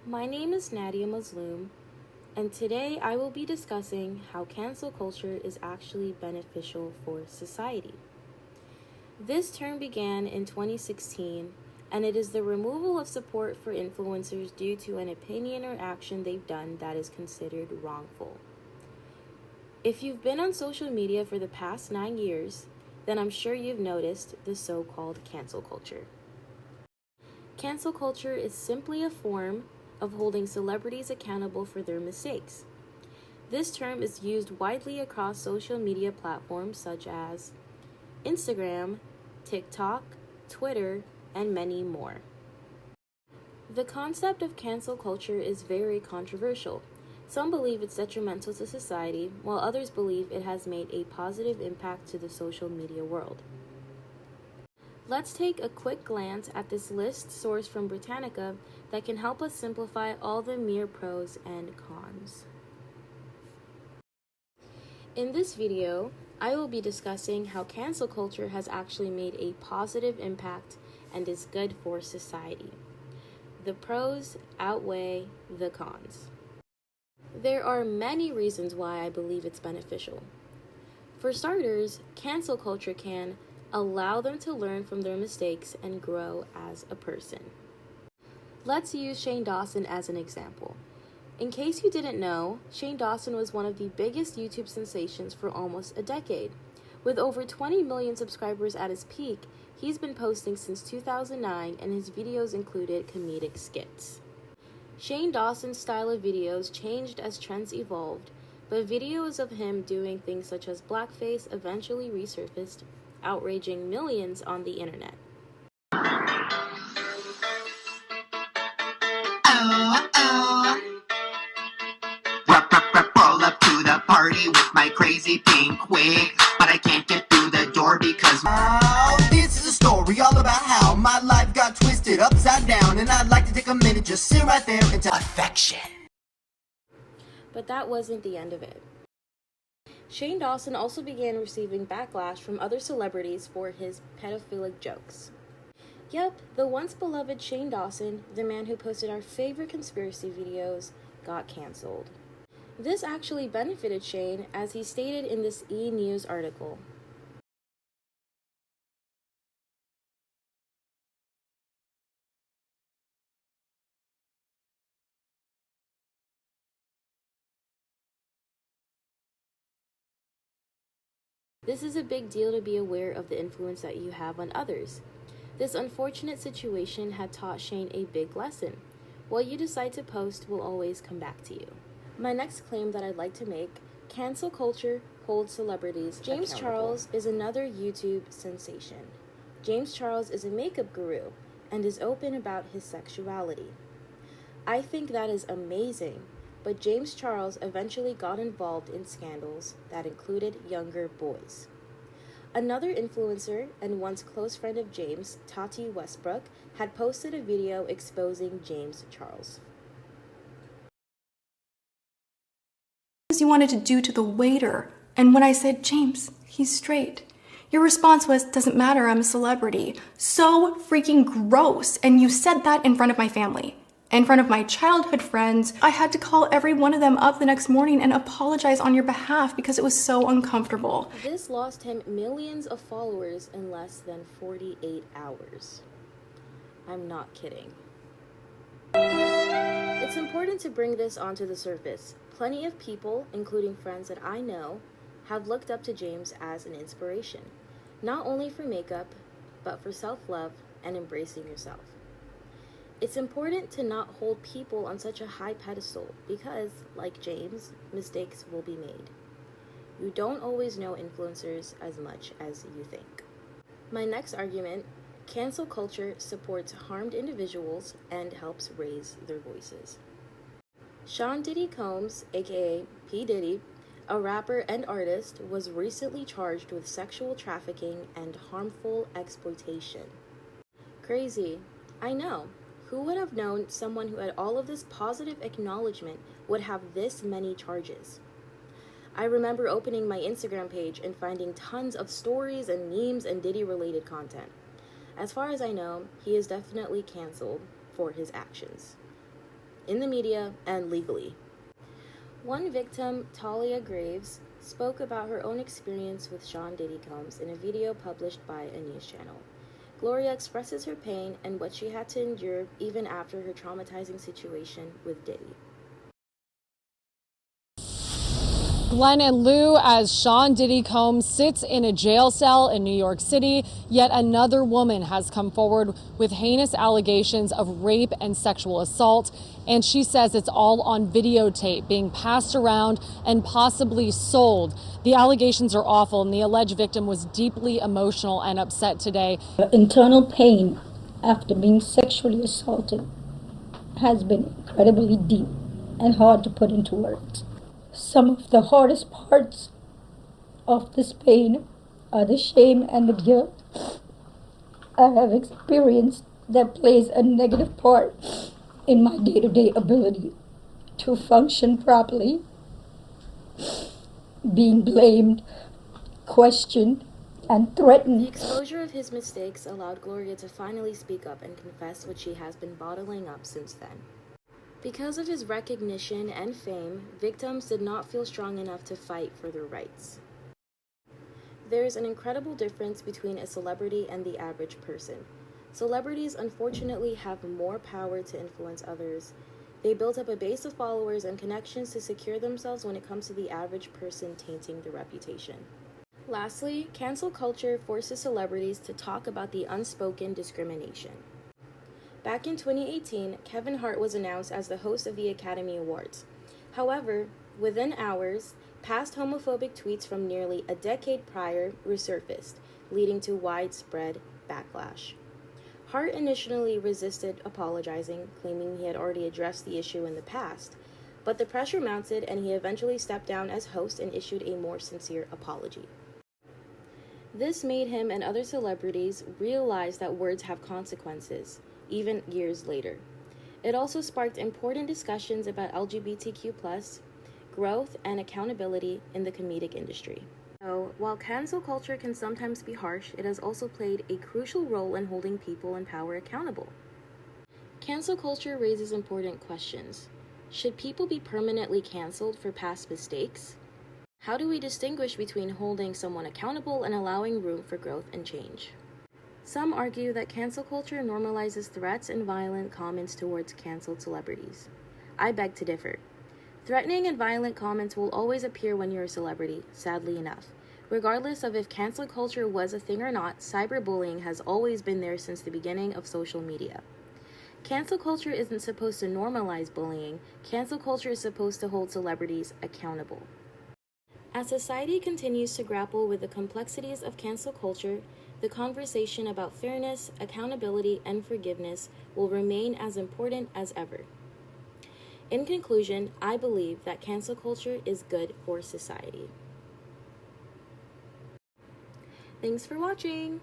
My name is Nadia Mazloom, and today I will be discussing how cancel culture is actually beneficial for society. This term began in 2016, and it is the removal of support for influencers due to an opinion or action they've done that is considered wrongful. If you've been on social media for the past 9 years, then I'm sure you've noticed the so-called cancel culture. Cancel culture is simply a form of holding celebrities accountable for their mistakes. This term is used widely across social media platforms such as Instagram, TikTok, Twitter, and many more. The concept of cancel culture is very controversial. Some believe it's detrimental to society, while others believe it has made a positive impact to the social media world. Let's take a quick glance at this list sourced from Britannica that can help us simplify all the mere pros and cons. In this video, I will be discussing how cancel culture has actually made a positive impact and is good for society. The pros outweigh the cons. There are many reasons why I believe it's beneficial. For starters, cancel culture can allow them to learn from their mistakes and grow as a person. Let's use Shane Dawson as an example. In case you didn't know, Shane Dawson was one of the biggest YouTube sensations for almost a decade. With over 20 million subscribers at his peak, he's been posting since 2009, and his videos included comedic skits. Shane Dawson's style of videos changed as trends evolved, but videos of him doing things such as blackface eventually resurfaced, outraging millions on the internet. Roll up to the party with my crazy pink wig, but I can't get through the door because this is a story all about how my life got twisted upside down, and I'd like to take a minute, just sit right there and tell affection. But that wasn't the end of it. Shane Dawson also began receiving backlash from other celebrities for his pedophilic jokes. Yep, the once beloved Shane Dawson, the man who posted our favorite conspiracy videos, got canceled. This actually benefited Shane, as he stated in this E! News article. This is a big deal to be aware of the influence that you have on others. This unfortunate situation had taught Shane a big lesson. What you decide to post will always come back to you. My next claim that I'd like to make: cancel culture holds celebrities James Charles is another YouTube sensation. James Charles is a makeup guru and is open about his sexuality. I think that is amazing, but James Charles eventually got involved in scandals that included younger boys. Another influencer and once close friend of James, Tati Westbrook, had posted a video exposing James Charles. You wanted to do to the waiter, and when I said, James, he's straight, your response was, doesn't matter, I'm a celebrity. So freaking gross. And you said that in front of my family, in front of my childhood friends. I had to call every one of them up the next morning and apologize on your behalf because it was so uncomfortable. This lost him millions of followers in less than 48 hours. I'm not kidding. It's important to bring this onto the surface. Plenty of people, including friends that I know, have looked up to James as an inspiration, not only for makeup, but for self-love and embracing yourself. It's important to not hold people on such a high pedestal because, like James, mistakes will be made. You don't always know influencers as much as you think. My next argument: cancel culture supports harmed individuals and helps raise their voices. Sean Diddy Combs, aka P. Diddy, a rapper and artist, was recently charged with sexual trafficking and harmful exploitation. Crazy, I know. Who would have known someone who had all of this positive acknowledgement would have this many charges? I remember opening my Instagram page and finding tons of stories and memes and Diddy-related content. As far as I know, he is definitely canceled for his actions. in the media, and legally. One victim, Talia Graves, spoke about her own experience with Sean Diddy Combs in a video published by a news channel. Gloria expresses her pain and what she had to endure even after her traumatizing situation with Diddy. Glenn and Lou, as Sean Diddy Combs sits in a jail cell in New York City, yet another woman has come forward with heinous allegations of rape and sexual assault. And she says it's all on videotape being passed around and possibly sold. The allegations are awful, and the alleged victim was deeply emotional and upset today. The internal pain after being sexually assaulted has been incredibly deep and hard to put into words. Some of the hardest parts of this pain are the shame and the guilt I have experienced that plays a negative part in my day-to-day ability to function properly, being blamed, questioned, and threatened. The exposure of his mistakes allowed Gloria to finally speak up and confess what she has been bottling up since then. Because of his recognition and fame, victims did not feel strong enough to fight for their rights. There is an incredible difference between a celebrity and the average person. Celebrities unfortunately have more power to influence others. They built up a base of followers and connections to secure themselves when it comes to the average person tainting their reputation. Lastly, cancel culture forces celebrities to talk about the unspoken discrimination. Back in 2018, Kevin Hart was announced as the host of the Academy Awards. However, within hours, past homophobic tweets from nearly a decade prior resurfaced, leading to widespread backlash. Hart initially resisted apologizing, claiming he had already addressed the issue in the past, but the pressure mounted and he eventually stepped down as host and issued a more sincere apology. This made him and other celebrities realize that words have consequences, even years later. It also sparked important discussions about LGBTQ+, growth, and accountability in the comedic industry. So, while cancel culture can sometimes be harsh, it has also played a crucial role in holding people in power accountable. Cancel culture raises important questions. Should people be permanently canceled for past mistakes? How do we distinguish between holding someone accountable and allowing room for growth and change? Some argue that cancel culture normalizes threats and violent comments towards canceled celebrities. I beg to differ. Threatening and violent comments will always appear when you're a celebrity, sadly enough. Regardless of if cancel culture was a thing or not, cyberbullying has always been there since the beginning of social media. Cancel culture isn't supposed to normalize bullying. Cancel culture is supposed to hold celebrities accountable. As society continues to grapple with the complexities of cancel culture, the conversation about fairness, accountability, and forgiveness will remain as important as ever. In conclusion, I believe that cancel culture is good for society. Thanks for watching!